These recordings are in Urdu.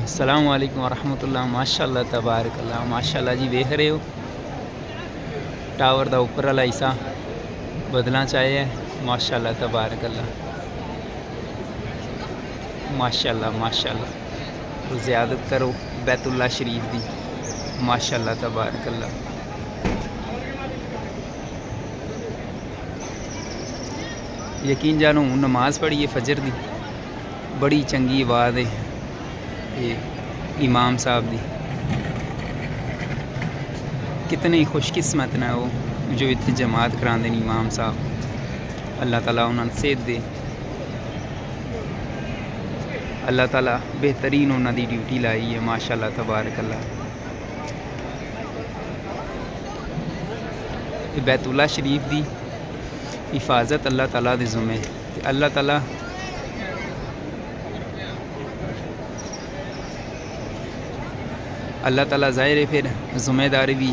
السلام علیکم ورحمۃ اللہ. ماشاء اللہ تبارک اللہ. ماشاء اللہ جی ویکھ رہے ہو ٹاور دا اوپر والا حصہ بدلنا چاہیے. ماشاء اللہ تبارک اللہ. ماشاء اللہ ماشاء اللہ. زیادت کرو بیت اللہ شریف دی. ماشاء اللہ تبارک اللہ. یقین جانو نماز پڑھیے فجر دی بڑی چنگی آواز ہے یہ امام صاحب دی. کتنے خوش قسمت نے وہ جو اتنے جماعت کرا دیں امام صاحب. اللہ تعالیٰ انہوں نے صحت دے. اللہ تعالیٰ بہترین انہوں دی ڈیوٹی لائی ہے. ماشاء اللہ تبارک اللہ. بیت اللہ شریف دی حفاظت اللہ تعالیٰ دے ذمے. اللہ تعالیٰ ظاہر ہے پھر ذمہ داری بھی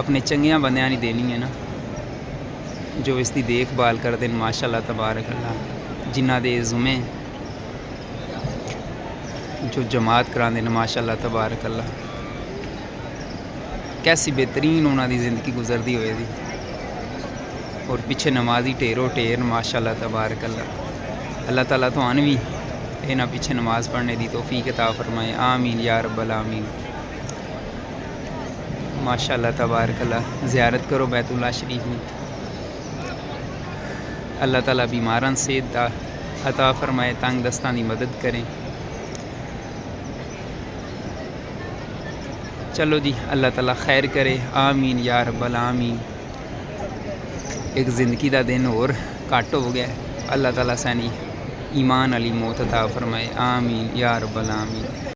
اپنے چنگیاں بندیاں نہیں دینی ہے نا جو اس کی دیکھ بھال کرتے ہیں. ماشاء اللہ تبارک اللہ. جنہ دے ذمے جو جماعت کرا دیں. ماشاء اللہ تبارک اللہ. کیسی بہترین انہوں دی زندگی گزرتی ہوئے دی اور پیچھے نمازی ٹیرو ٹیر. ماشاء اللہ تبارک اللہ. اللہ تعالیٰ تو آن بھی یہاں پیچھے نماز پڑھنے دی توفیق عطا فرمائے. آمین یا رب العالمین. ماشاء اللہ تبارک اللہ. زیارت کرو بیت اللہ شریف میں. اللہ تعالیٰ بیماران صحت عطا فرمائے. تنگ دستان دی مدد کریں. چلو جی اللہ تعالیٰ خیر کرے. آمین یا رب العالمین. ایک زندگی دا دن اور کٹ ہو گیا. اللہ تعالیٰ سانی ایمان علی موت عطا فرمائے. آمین یا رب العالمین.